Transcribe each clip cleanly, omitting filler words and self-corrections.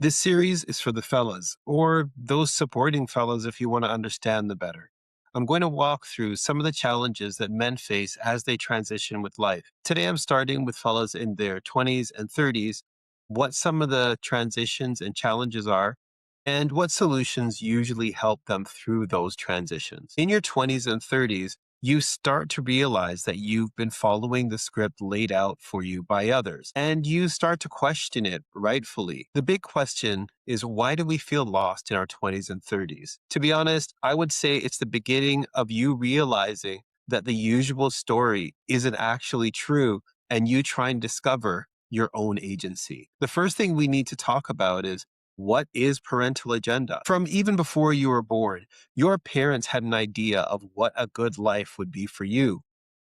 This series is for the fellas, or those supporting fellas if you want to understand the better. I'm going to walk through some of the challenges that men face as they transition with life. Today, I'm starting with fellas in their 20s and 30s, what some of the transitions and challenges are, and what solutions usually help them through those transitions. In your 20s and 30s, you start to realize that you've been following the script laid out for you by others, and you start to question it rightfully. The big question is, why do we feel lost in our 20s and 30s? To be honest, I would say it's the beginning of you realizing that the usual story isn't actually true, and you try and discover your own agency. The first thing we need to talk about is, what is parental agenda? From even before you were born, your parents had an idea of what a good life would be for you.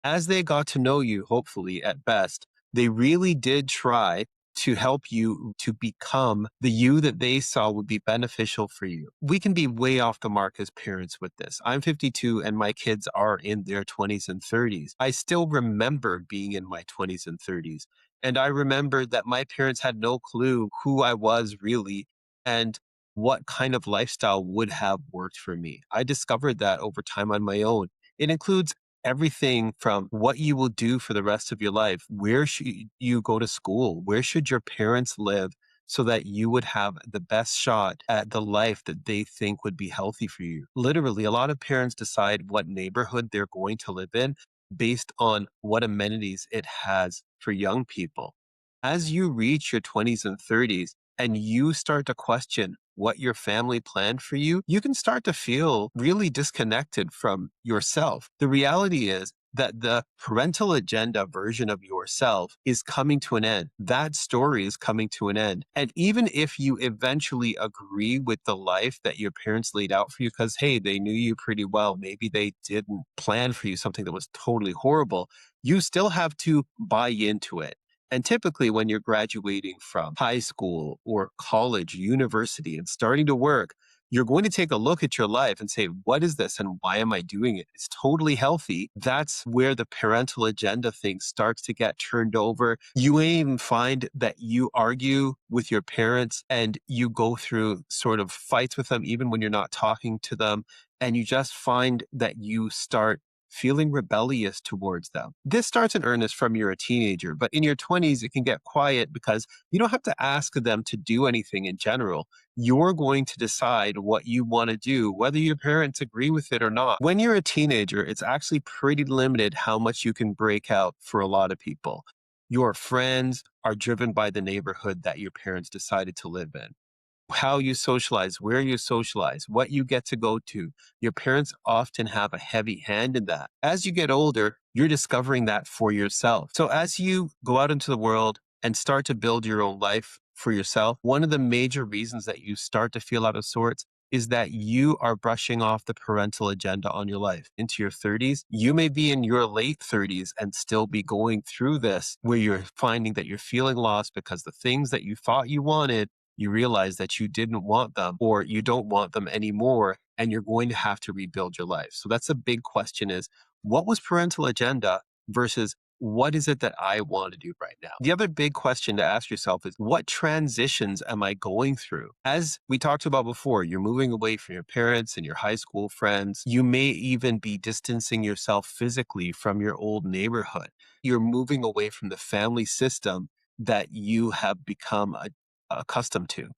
As they got to know you, hopefully at best, they really did try to help you to become the you that they saw would be beneficial for you. We can be way off the mark as parents with this. I'm 52 and my kids are in their 20s and 30s. I still remember being in my 20s and 30s. And I remember that my parents had no clue who I was really and what kind of lifestyle would have worked for me. I discovered that over time on my own. It includes everything from what you will do for the rest of your life. Where should you go to school? Where should your parents live so that you would have the best shot at the life that they think would be healthy for you? Literally, a lot of parents decide what neighborhood they're going to live in based on what amenities it has for young people. As you reach your 20s and 30s, and you start to question what your family planned for you, you can start to feel really disconnected from yourself. The reality is that the parental agenda version of yourself is coming to an end. That story is coming to an end. And even if you eventually agree with the life that your parents laid out for you, because, hey, they knew you pretty well, maybe they didn't plan for you something that was totally horrible, you still have to buy into it. And typically, when you're graduating from high school or college, university, and starting to work, you're going to take a look at your life and say, what is this and why am I doing it? It's totally healthy. That's where the parental agenda thing starts to get turned over. You may even find that you argue with your parents and you go through sort of fights with them, even when you're not talking to them. And you just find that you start feeling rebellious towards them. This starts in earnest from you're a teenager, but in your 20s, it can get quiet because you don't have to ask them to do anything in general. You're going to decide what you want to do, whether your parents agree with it or not. When you're a teenager, it's actually pretty limited how much you can break out for a lot of people. Your friends are driven by the neighborhood that your parents decided to live in, how you socialize, where you socialize, what you get to go to. Your parents often have a heavy hand in that. As you get older, you're discovering that for yourself. So as you go out into the world and start to build your own life for yourself, one of the major reasons that you start to feel out of sorts is that you are brushing off the parental agenda on your life. Into your 30s, you may be in your late 30s and still be going through this where you're finding that you're feeling lost because the things that you thought you wanted, you realize that you didn't want them or you don't want them anymore, and you're going to have to rebuild your life. So that's a big question, is what was parental agenda versus what is it that I want to do right now? The other big question to ask yourself is, what transitions am I going through? As we talked about before, you're moving away from your parents and your high school friends. You may even be distancing yourself physically from your old neighborhood. You're moving away from the family system that you have become accustomed to.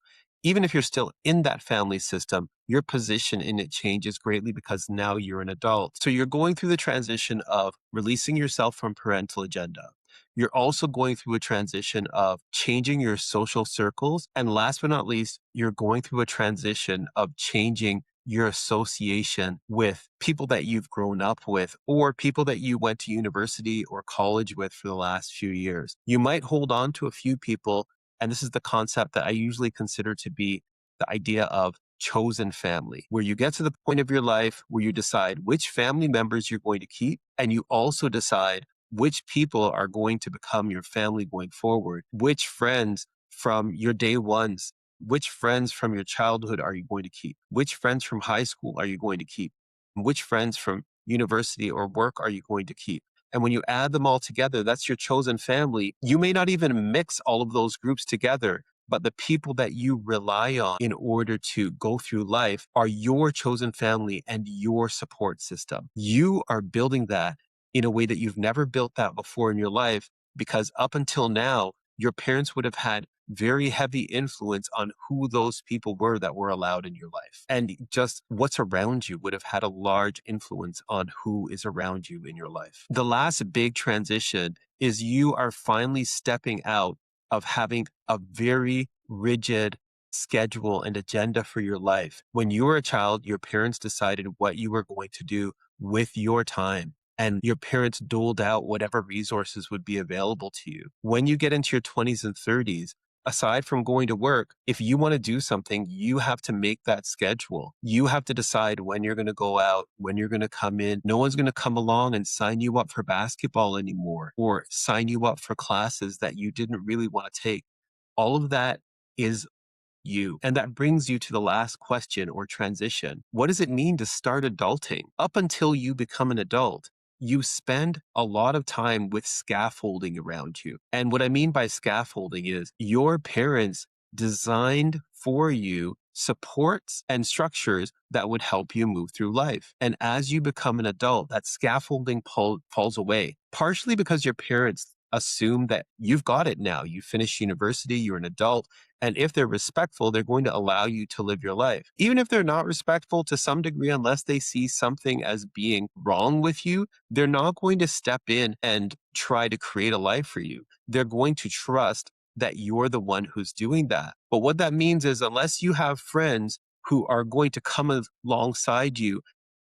Even if you're still in that family system, your position in it changes greatly because now you're an adult. So you're going through the transition of releasing yourself from parental agenda. You're also going through a transition of changing your social circles. And last but not least, you're going through a transition of changing your association with people that you've grown up with or people that you went to university or college with for the last few years. You might hold on to a few people, and this is the concept that I usually consider to be the idea of chosen family, where you get to the point of your life where you decide which family members you're going to keep, and you also decide which people are going to become your family going forward, which friends from your day ones, which friends from your childhood are you going to keep, which friends from high school are you going to keep, and which friends from university or work are you going to keep. And when you add them all together, that's your chosen family. You may not even mix all of those groups together, but the people that you rely on in order to go through life are your chosen family and your support system. You are building that in a way that you've never built that before in your life, because up until now, your parents would have had very heavy influence on who those people were that were allowed in your life. And just what's around you would have had a large influence on who is around you in your life. The last big transition is you are finally stepping out of having a very rigid schedule and agenda for your life. When you were a child, your parents decided what you were going to do with your time. And your parents doled out whatever resources would be available to you. When you get into your 20s and 30s, aside from going to work, if you want to do something, you have to make that schedule. You have to decide when you're going to go out, when you're going to come in. No one's going to come along and sign you up for basketball anymore or sign you up for classes that you didn't really want to take. All of that is you. And that brings you to the last question or transition. What does it mean to start adulting? Up until you become an adult, you spend a lot of time with scaffolding around you. And what I mean by scaffolding is your parents designed for you supports and structures that would help you move through life. And as you become an adult, that scaffolding falls away, partially because your parents assume that you've got it now. You finished university, you're an adult. And if they're respectful, they're going to allow you to live your life. Even if they're not respectful to some degree, unless they see something as being wrong with you, they're not going to step in and try to create a life for you. They're going to trust that you're the one who's doing that. But what that means is unless you have friends who are going to come alongside you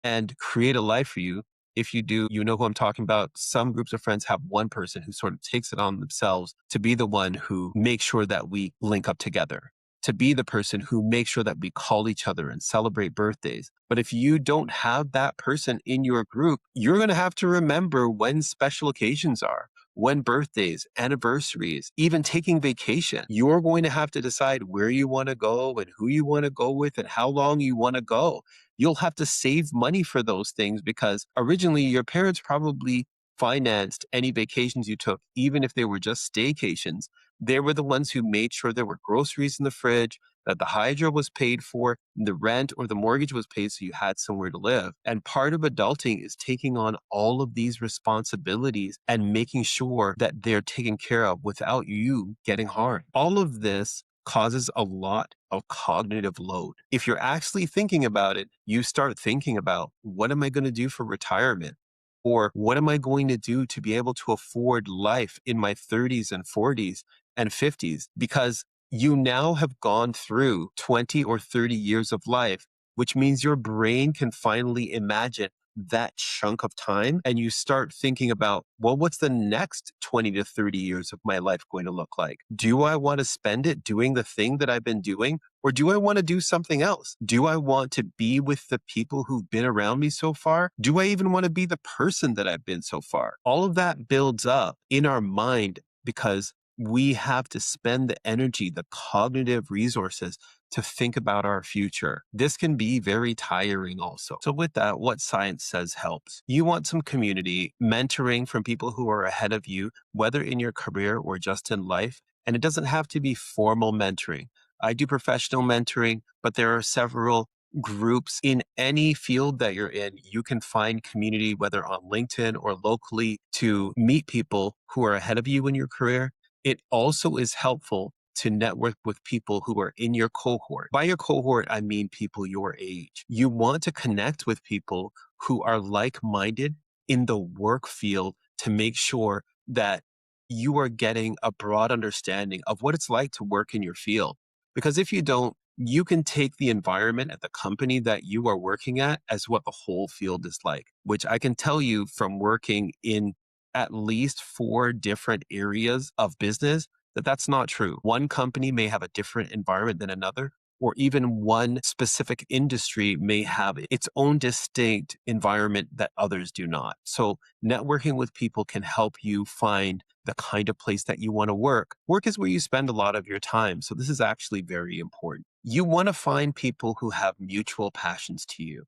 and create a life for you, if you do, you know who I'm talking about. Some groups of friends have one person who sort of takes it on themselves to be the one who makes sure that we link up together, to be the person who makes sure that we call each other and celebrate birthdays. But if you don't have that person in your group, you're going to have to remember when special occasions are, when birthdays, anniversaries, even taking vacation. You're going to have to decide where you want to go and who you want to go with and how long you want to go. You'll have to save money for those things because originally your parents probably financed any vacations you took, even if they were just staycations. They were the ones who made sure there were groceries in the fridge, that the hydro was paid for, the rent or the mortgage was paid so you had somewhere to live. And part of adulting is taking on all of these responsibilities and making sure that they're taken care of without you getting harmed. All of this causes a lot of cognitive load. If you're actually thinking about it, you start thinking about what am I going to do for retirement? Or what am I going to do to be able to afford life in my 30s and 40s and 50s? Because you now have gone through 20 or 30 years of life, which means your brain can finally imagine that chunk of time. And you start thinking about, well, what's the next 20 to 30 years of my life going to look like? Do I want to spend it doing the thing that I've been doing? Or do I want to do something else? Do I want to be with the people who've been around me so far? Do I even want to be the person that I've been so far? All of that builds up in our mind because we have to spend the energy, the cognitive resources to think about our future. This can be very tiring also. So with that, what science says helps. You want some community, mentoring from people who are ahead of you, whether in your career or just in life. And it doesn't have to be formal mentoring. I do professional mentoring, but there are several groups in any field that you're in. You can find community, whether on LinkedIn or locally, to meet people who are ahead of you in your career. It also is helpful to network with people who are in your cohort. By your cohort, I mean people your age. You want to connect with people who are like-minded in the work field to make sure that you are getting a broad understanding of what it's like to work in your field. Because if you don't, you can take the environment at the company that you are working as what the whole field is like, which I can tell you from working in at least 4 different areas of business that that's not true. One company may have a different environment than another, or even one specific industry may have its own distinct environment that others do not. So networking with people can help you find the kind of place that you want to work. Work is where you spend a lot of your time. So this is actually very important. You want to find people who have mutual passions to you.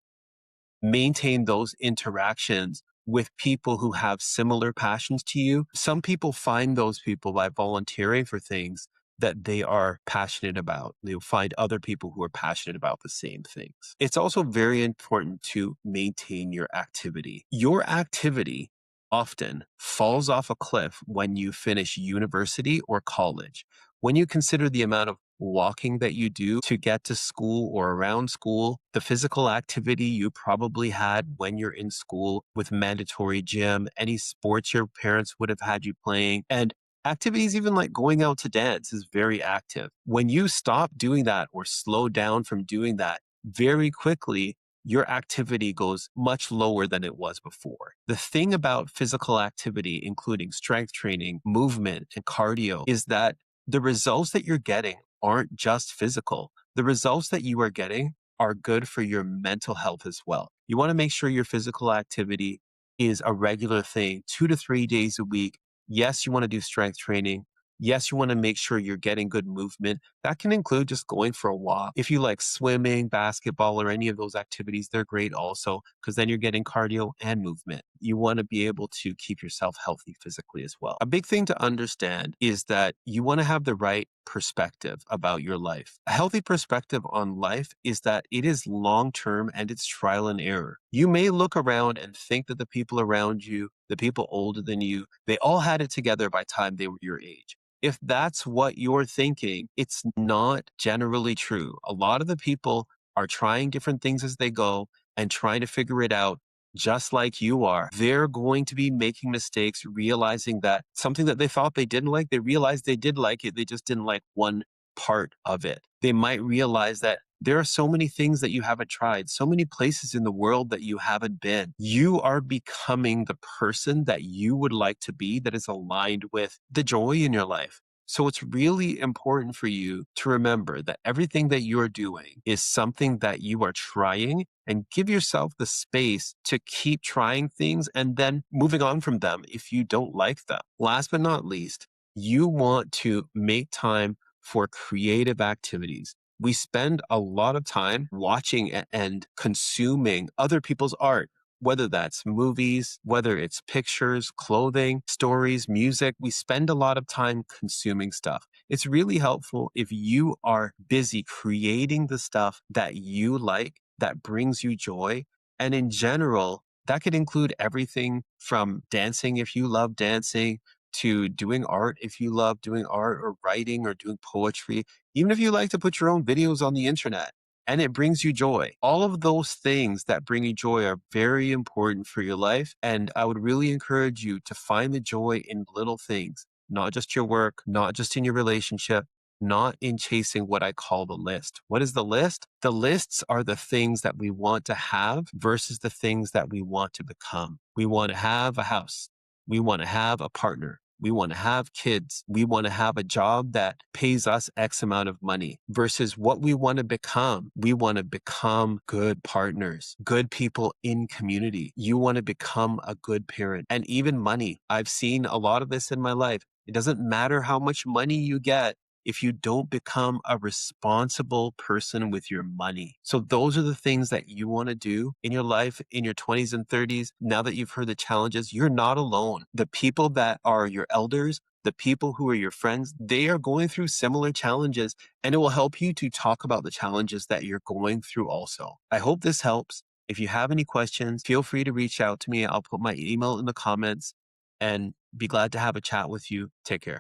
Maintain those interactions with people who have similar passions to you. Some people find those people by volunteering for things that they are passionate about. They'll find other people who are passionate about the same things. It's also very important to maintain your activity. Your activity often falls off a cliff when you finish university or college. When you consider the amount of walking that you do to get to school or around school, the physical activity you probably had when you're in school with mandatory gym, any sports your parents would have had you playing, and activities even like going out to dance is very active. When you stop doing that or slow down from doing that, very quickly, your activity goes much lower than it was before. The thing about physical activity, including strength training, movement, and cardio, is that the results that you're getting aren't just physical. The results that you are getting are good for your mental health as well. You want to make sure your physical activity is a regular thing, 2 to 3 days a week. Yes, you want to do strength training. Yes, you want to make sure you're getting good movement. That can include just going for a walk. If you like swimming, basketball, or any of those activities, they're great also because then you're getting cardio and movement. You want to be able to keep yourself healthy physically as well. A big thing to understand is that you want to have the right perspective about your life. A healthy perspective on life is that it is long term and it's trial and error. You may look around and think that the people around you, the people older than you, they all had it together by the time they were your age. If that's what you're thinking, it's not generally true. A lot of the people are trying different things as they go and trying to figure it out just like you are. They're going to be making mistakes, realizing that something that they thought they didn't like, they realized they did like it. They just didn't like one part of it. They might realize that there are so many things that you haven't tried, so many places in the world that you haven't been. You are becoming the person that you would like to be that is aligned with the joy in your life. So it's really important for you to remember that everything that you're doing is something that you are trying, and give yourself the space to keep trying things and then moving on from them if you don't like them. Last but not least, you want to make time for creative activities. We spend a lot of time watching and consuming other people's art, whether that's movies, whether it's pictures, clothing, stories, music. We spend a lot of time consuming stuff. It's really helpful if you are busy creating the stuff that you like, that brings you joy. And in general, that could include everything from dancing if you love dancing, to doing art if you love doing art, or writing or doing poetry, even if you like to put your own videos on the internet and it brings you joy. All of those things that bring you joy are very important for your life. And I would really encourage you to find the joy in little things, not just your work, not just in your relationship, not in chasing what I call the list. What is the list? The lists are the things that we want to have versus the things that we want to become. We want to have a house. We want to have a partner. We want to have kids. We want to have a job that pays us X amount of money versus what we want to become. We want to become good partners, good people in community. You want to become a good parent, and even money. I've seen a lot of this in my life. It doesn't matter how much money you get if you don't become a responsible person with your money. So those are the things that you want to do in your life in your 20s and 30s. Now that you've heard the challenges, you're not alone. The people that are your elders, the people who are your friends, they are going through similar challenges, and it will help you to talk about the challenges that you're going through also. I hope this helps. If you have any questions, feel free to reach out to me. I'll put my email in the comments and be glad to have a chat with you. Take care.